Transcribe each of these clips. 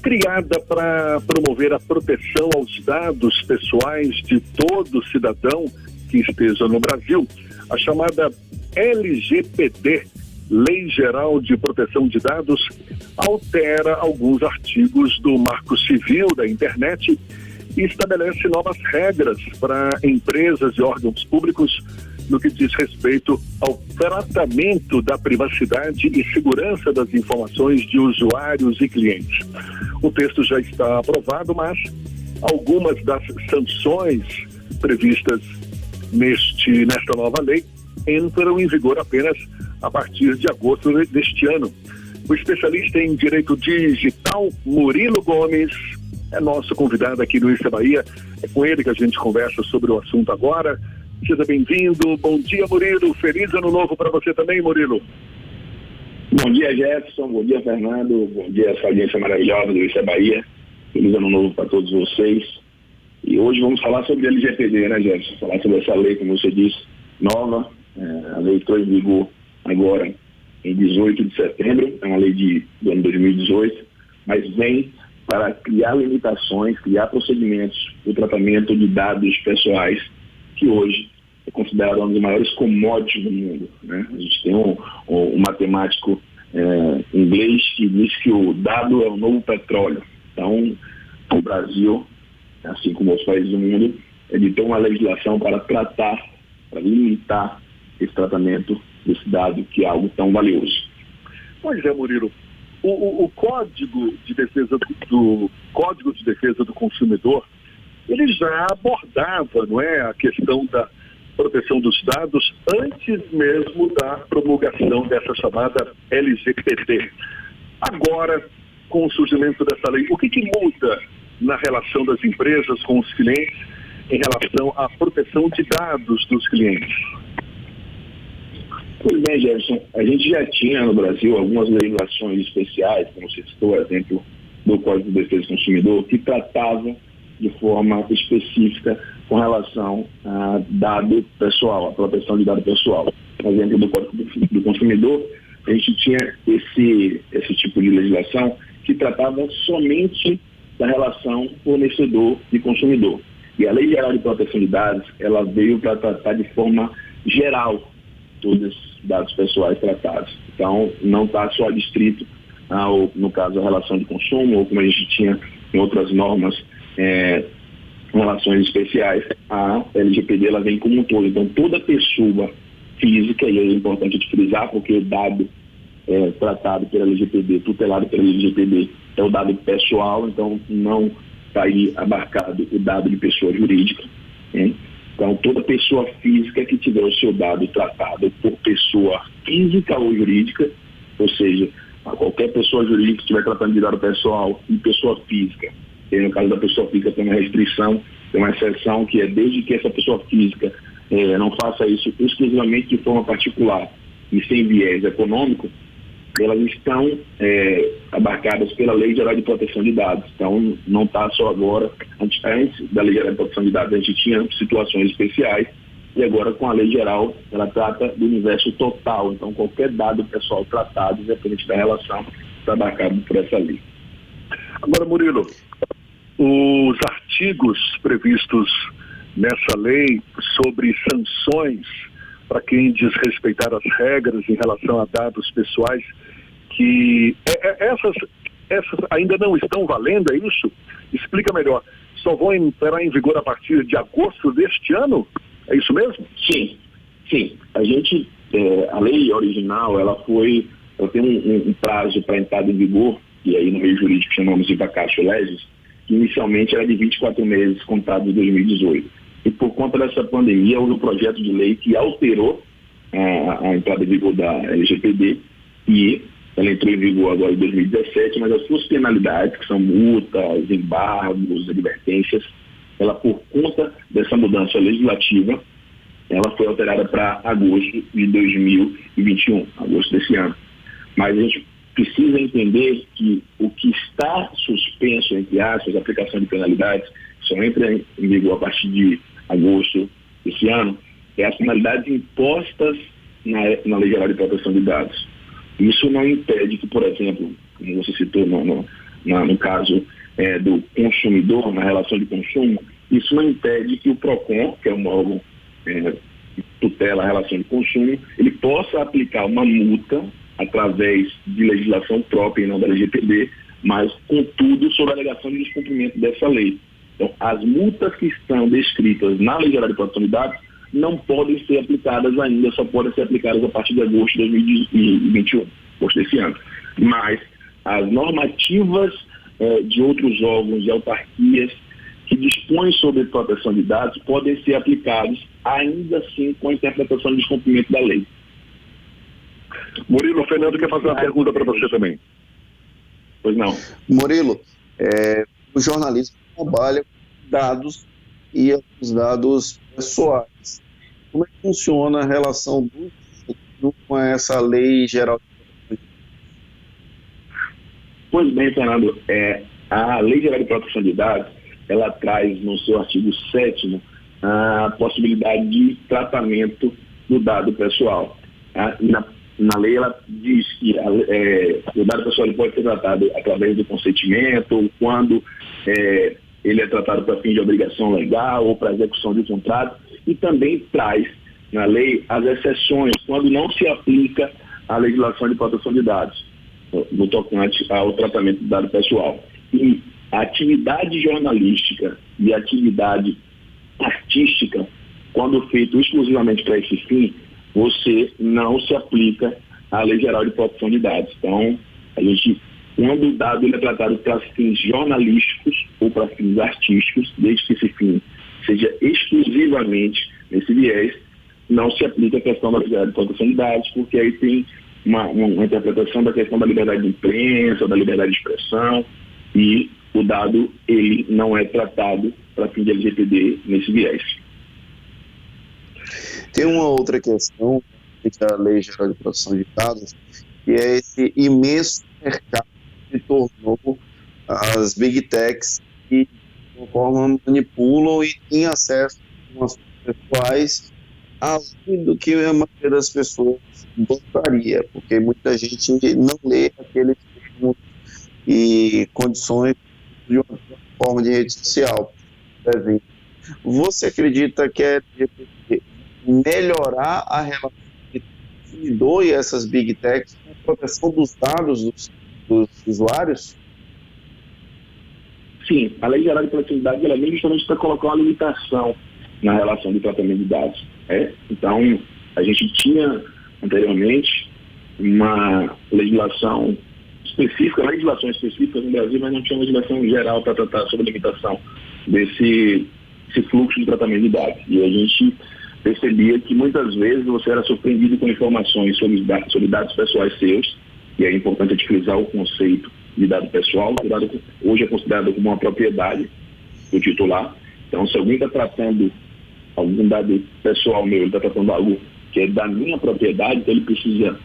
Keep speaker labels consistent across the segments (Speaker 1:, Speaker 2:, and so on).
Speaker 1: criada para promover a proteção aos dados pessoais de todo cidadão que esteja no Brasil, a chamada LGPD, Lei Geral de Proteção de Dados, altera alguns artigos do Marco Civil da Internet e estabelece novas regras para empresas e órgãos públicos no que diz respeito ao tratamento da privacidade e segurança das informações de usuários e clientes. O texto já está aprovado, mas algumas das sanções previstas nesta nova lei entram em vigor apenas a partir de agosto deste ano. O especialista em direito digital, Murilo Gomes, é nosso convidado aqui no Isa Bahia. É com ele que a gente conversa sobre o assunto agora. Seja bem-vindo. Bom dia, Murilo. Feliz ano novo para você também, Murilo.
Speaker 2: Bom dia, Jefferson. Bom dia, Fernando. Bom dia, essa audiência maravilhosa do Isa Bahia. Feliz ano novo para todos vocês. E hoje vamos falar sobre a LGPD, né, Jefferson? Falar sobre essa lei, como você disse, nova. A lei entrou em vigor agora em 18 de setembro. É uma lei do ano 2018, mas vem para criar limitações, criar procedimentos do tratamento de dados pessoais, que hoje é considerado um dos maiores commodities do mundo, né? A gente tem um matemático inglês que diz que o dado é o novo petróleo. Então, o Brasil, assim como os países do mundo, editou uma legislação para tratar, para limitar esse tratamento desse dado, que é algo tão valioso.
Speaker 1: Pois é, Murilo. O Código de Defesa do Consumidor, ele já abordava, não é, a questão da proteção dos dados antes mesmo da promulgação dessa chamada LGPD. Agora, com o surgimento dessa lei, o que muda na relação das empresas com os clientes em relação à proteção de dados dos clientes?
Speaker 2: Pois bem, Jefferson, a gente já tinha no Brasil algumas legislações especiais, como você citou, por exemplo, do Código de Defesa do Consumidor, que tratavam de forma específica com relação a dado pessoal, a proteção de dado pessoal. Por exemplo, do Código do Consumidor, a gente tinha esse tipo de legislação que tratava somente da relação fornecedor e consumidor. E a Lei Geral de Proteção de Dados, ela veio para tratar de forma geral todos os dados pessoais tratados. Então, não está só adstrito no caso, a relação de consumo, ou como a gente tinha em outras normas, relações especiais. A LGPD, ela vem como um todo. Então, toda pessoa física, e é importante de frisar, porque o dado tratado pela LGPD, tutelado pela LGPD, é o dado pessoal, então não está aí abarcado o dado de pessoa jurídica, né? Então, toda pessoa física que tiver o seu dado tratado por pessoa física ou jurídica, ou seja, qualquer pessoa jurídica que estiver tratando de dado pessoal e pessoa física, e no caso da pessoa física tem uma restrição, tem uma exceção, que é desde que essa pessoa física não faça isso exclusivamente de forma particular e sem viés econômico, elas estão abarcadas pela Lei Geral de Proteção de Dados. Então, não está só agora. Antes da Lei Geral de Proteção de Dados, a gente tinha situações especiais, e agora, com a Lei Geral, ela trata do universo total. Então, qualquer dado pessoal tratado, independente da relação, está abarcado por essa lei.
Speaker 1: Agora, Murilo, os artigos previstos nessa lei sobre sanções para quem desrespeitar as regras em relação a dados pessoais, que essas ainda não estão valendo, é isso? Explica melhor. Só vão entrar em vigor a partir de agosto deste ano? É isso mesmo?
Speaker 2: Sim. A lei original, ela tem um prazo para entrada em vigor, e aí no meio jurídico chamamos de vacatio legis, que inicialmente era de 24 meses contados de 2018. E por conta dessa pandemia, houve um projeto de lei que alterou a entrada em vigor da LGPD, e ela entrou em vigor agora em 2017, mas as suas penalidades, que são multas, embargos, advertências, ela, por conta dessa mudança legislativa, ela foi alterada para agosto de 2021, agosto desse ano. Mas a gente precisa entender que o que está suspenso, entre aspas, a aplicação de penalidades, só entra em vigor a partir de agosto desse ano, é as penalidades impostas na Lei Geral de Proteção de Dados. Isso não impede que, por exemplo, como você citou no caso do consumidor, na relação de consumo, isso não impede que o PROCON, que é um órgão que tutela a relação de consumo, ele possa aplicar uma multa através de legislação própria e não da LGPD, mas, contudo, sob a alegação de descumprimento dessa lei. Então, as multas que estão descritas na Lei Geral de Proteção de Dados não podem ser aplicadas ainda, só podem ser aplicadas a partir de agosto de 2021, agosto desse ano. Mas as normativas de outros órgãos e autarquias que dispõem sobre proteção de dados podem ser aplicados ainda assim com a interpretação de descumprimento da lei.
Speaker 1: Murilo, o Fernando quer fazer uma pergunta para você também.
Speaker 2: Pois não.
Speaker 3: Murilo, o jornalismo trabalha com dados e os dados pessoais. Como é que funciona a relação do futuro com essa lei geral?
Speaker 2: Pois bem, Fernando, a Lei Geral de Proteção de Dados, ela traz no seu artigo 7º a possibilidade de tratamento do dado pessoal. Na lei ela diz que o dado pessoal pode ser tratado através do consentimento, ou quando ele é tratado para fim de obrigação legal ou para execução de contrato, e também traz na lei as exceções quando não se aplica a legislação de proteção de dados no tocante ao tratamento do dado pessoal. E a atividade jornalística e a atividade artística, quando feito exclusivamente para esse fim, você não se aplica à Lei Geral de Proteção de Dados. Então, quando o dado ele é tratado para fins jornalísticos ou para fins artísticos, desde que esse fim seja exclusivamente nesse viés, não se aplica a questão da Lei Geral de Proteção de Dados, porque aí tem uma interpretação da questão da liberdade de imprensa, da liberdade de expressão, e o dado ele não é tratado para fim de LGPD nesse viés.
Speaker 3: Tem uma outra questão da Lei Geral de Proteção de Dados, que é esse imenso mercado que tornou as Big Techs que, de alguma forma, manipulam e têm acesso a informações pessoais além do que a maioria das pessoas gostaria, porque muita gente não lê aqueles termos e condições de uma forma de rede social. Por exemplo, você acredita que é melhorar a relação entre o consumidor e essas Big Techs com a proteção dos dados dos usuários?
Speaker 2: Sim, a Lei Geral de Proteção de Dados ela vem justamente para colocar uma limitação na relação de tratamento de dados. Então, a gente tinha anteriormente uma legislação específica no Brasil, mas não tinha uma legislação geral para tratar sobre a limitação desse fluxo de tratamento de dados. E a gente percebia que muitas vezes você era surpreendido com informações sobre dados pessoais seus, e é importante utilizar o conceito de dado pessoal. O dado hoje é considerado como uma propriedade do titular. Então, se alguém está tratando algum dado pessoal meu, ele está tratando algo que é da minha propriedade, então ele precisa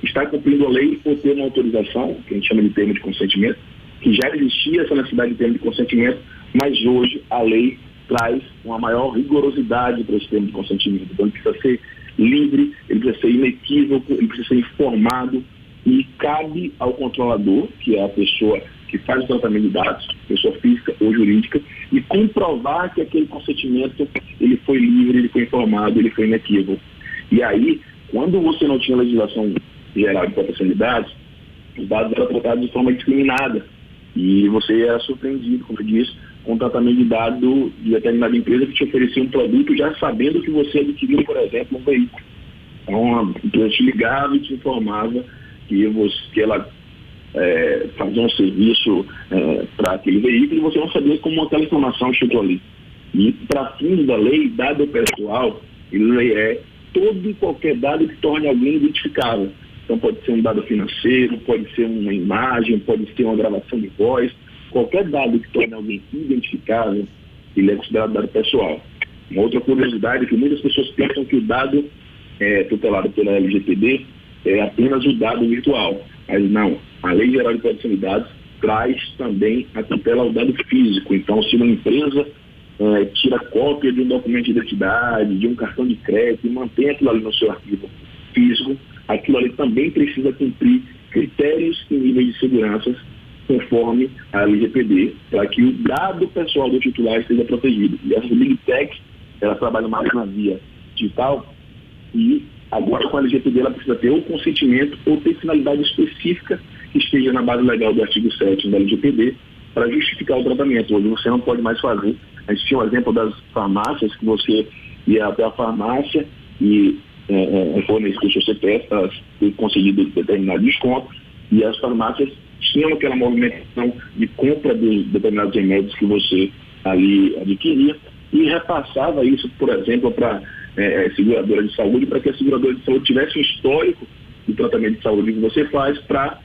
Speaker 2: estar cumprindo a lei ou ter uma autorização, que a gente chama de termo de consentimento, que já existia essa necessidade de termo de consentimento, mas hoje a lei traz uma maior rigorosidade para esse termo de consentimento. Então ele precisa ser livre, ele precisa ser inequívoco, ele precisa ser informado, e cabe ao controlador, que é a pessoa que faz o tratamento de dados, pessoa física ou jurídica, e comprovar que aquele consentimento ele foi livre, ele foi informado, ele foi inequívoco. E aí, quando você não tinha legislação geral de proteção de dados, os dados eram tratados de forma discriminada, e você era surpreendido, como eu disse, com o tratamento de dados de determinada empresa que te oferecia um produto já sabendo que você adquiriu, por exemplo, um veículo. Então, a empresa te ligava e te informava que ela fazia um serviço para aquele veículo, e você não sabia como aquela informação chegou ali. E, para fins da lei, dado pessoal, ele é todo e qualquer dado que torne alguém identificável. Então, pode ser um dado financeiro, pode ser uma imagem, pode ser uma gravação de voz. Qualquer dado que torne alguém identificável, ele é considerado dado pessoal. Uma outra curiosidade é que muitas pessoas pensam que o dado tutelado pela LGPD é apenas o dado virtual. Mas não, a Lei Geral de Proteção de Dados traz também a tutela ao dado físico. Então, se uma empresa tira cópia de um documento de identidade, de um cartão de crédito e mantém aquilo ali no seu arquivo físico, aquilo ali também precisa cumprir critérios e níveis de segurança conforme a LGPD, para que o dado pessoal do titular esteja protegido. E essas Big Techs, elas trabalham mais na via digital e agora com a LGPD ela precisa ter ou consentimento ou ter finalidade específica que esteja na base legal do artigo 7º da LGPD para justificar o tratamento. Hoje você não pode mais fazer. A gente tinha um exemplo das farmácias, que você ia até a farmácia e fornecer o seu CPF para conseguir determinado desconto, e as farmácias tinham aquela movimentação de compra de determinados remédios que você ali adquiria e repassava isso, por exemplo, para seguradora de saúde, para que a seguradora de saúde tivesse um histórico do tratamento de saúde que você faz para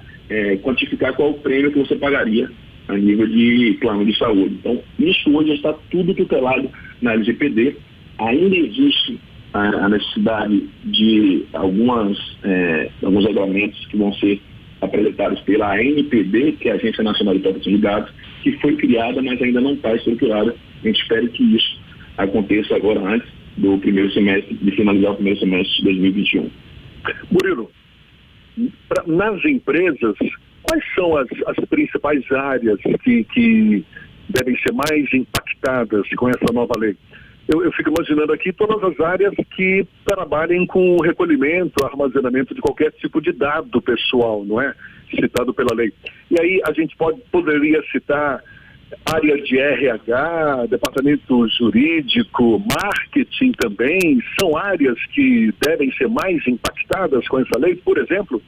Speaker 2: quantificar qual o prêmio que você pagaria a nível de plano de saúde. Então, isso hoje está tudo tutelado na LGPD. Ainda existe a necessidade de alguns regulamentos que vão ser apresentados pela ANPD, que é a Agência Nacional de Proteção de Dados, que foi criada, mas ainda não está estruturada. A gente espera que isso aconteça agora antes do primeiro semestre, de finalizar o primeiro semestre de 2021.
Speaker 1: Murilo, nas empresas, quais são as principais áreas que devem ser mais impactadas com essa nova lei? Eu fico imaginando aqui todas as áreas que trabalhem com o recolhimento, armazenamento de qualquer tipo de dado pessoal, não é? Citado pela lei. E aí a gente poderia citar área de RH, departamento jurídico, marketing também, são áreas que devem ser mais impactadas com essa lei, por exemplo?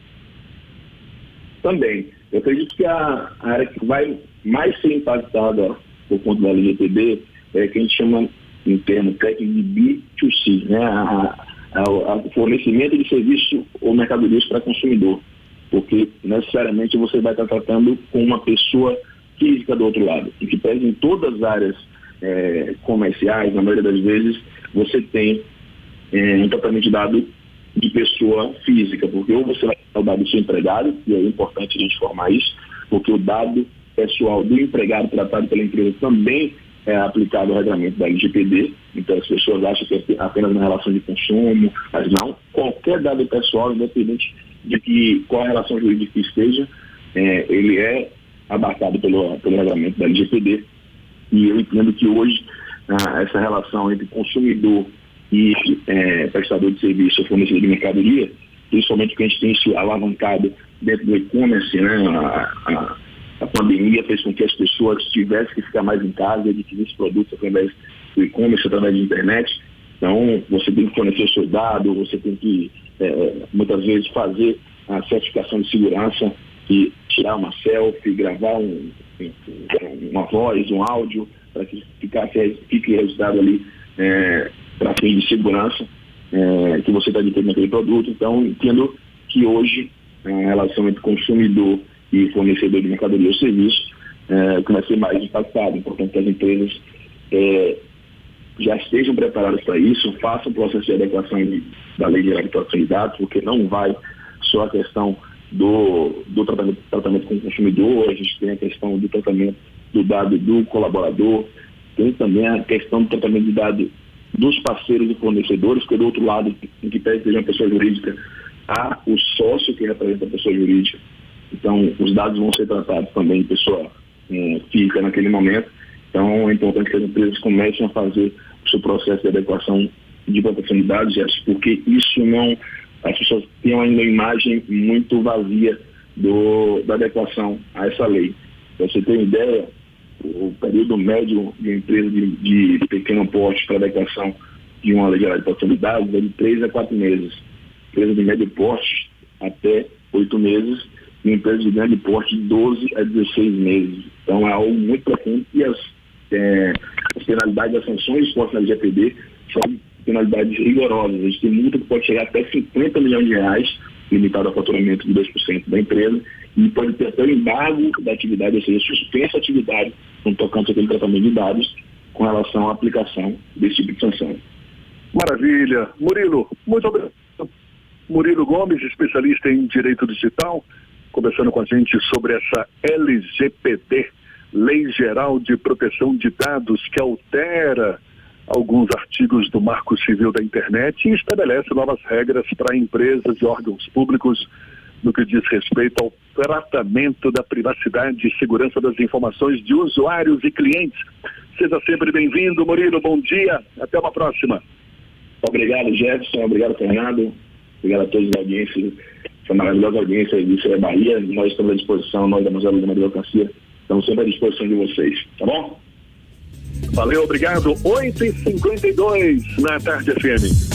Speaker 2: Também. Eu acredito que a área que vai mais ser impactada por conta da LGPD é que a gente chama, em termo técnico, de B2C, né? O fornecimento de serviço ou mercadorias para consumidor, porque necessariamente você vai estar tratando com uma pessoa física do outro lado, e que pese em todas as áreas comerciais, na maioria das vezes, você tem um tratamento de dado de pessoa física, porque ou você vai ter o dado do seu empregado, e é importante a gente informar isso, porque o dado pessoal do empregado tratado pela empresa também é aplicado ao regulamento da LGPD, então as pessoas acham que é apenas uma relação de consumo, mas não, qualquer dado pessoal, independente de qual a relação jurídica que esteja, ele é abarcado pelo regulamento da LGPD, e eu entendo que hoje essa relação entre consumidor e prestador de serviço ou fornecedor de mercadoria, principalmente que a gente tem se alavancado dentro do e-commerce, né? A pandemia fez com que as pessoas tivessem que ficar mais em casa e adquirir esses produtos através do e-commerce, através da internet. Então, você tem que fornecer o seu dado, você tem que, muitas vezes, fazer a certificação de segurança e tirar uma selfie, gravar uma voz, um áudio, para que fique registrado ali para fins de segurança que você está adquirindo aquele produto. Então, entendo que hoje a relação entre consumidor e fornecedor de mercadoria ou serviço que vai ser mais impactado. Portanto, que as empresas já estejam preparadas para isso, façam o processo de adequação da Lei Geral de Proteção de Dados, porque não vai só a questão do tratamento com o consumidor, a gente tem a questão do tratamento do dado do colaborador, tem também a questão do tratamento de dado dos parceiros e fornecedores, porque do outro lado, em que pese seja uma pessoa jurídica, há o sócio que representa a pessoa jurídica. Então, os dados vão ser tratados também de pessoa física naquele momento. Então, é importante que as empresas comecem a fazer o seu processo de adequação de proteção de dados, porque isso não... As pessoas têm ainda uma imagem muito vazia da adequação a essa lei. Para você ter uma ideia, o período médio de uma empresa de pequeno porte para adequação de uma lei geral de proteção de dados é de 3 a 4 meses. Empresa de médio porte até 8 meses, e empresa de grande porte de 12 a 16 meses. Então é algo muito profundo, e as penalidades e as sanções expostas na LGPD são penalidades rigorosas. A gente tem multa que pode chegar até 50 milhões de reais, limitado ao faturamento de 2% da empresa, e pode ter até o embargo da atividade, ou seja, suspensa a atividade no tocante àquele tratamento de dados com relação à aplicação desse tipo de sanção.
Speaker 1: Maravilha. Murilo, muito obrigado. Murilo Gomes, especialista em Direito Digital, conversando com a gente sobre essa LGPD, Lei Geral de Proteção de Dados, que altera alguns artigos do Marco Civil da Internet e estabelece novas regras para empresas e órgãos públicos no que diz respeito ao tratamento da privacidade e segurança das informações de usuários e clientes. Seja sempre bem-vindo, Murilo, bom dia, até uma próxima.
Speaker 2: Obrigado, Jefferson, obrigado, Fernando, obrigado a todos da audiência, essa maravilhosa audiência de Céu Bahia. Nós estamos à disposição, nós da Museu da Advocacia, estamos sempre à disposição de vocês, tá bom?
Speaker 1: Valeu, obrigado. 8h52 na Tarde FM.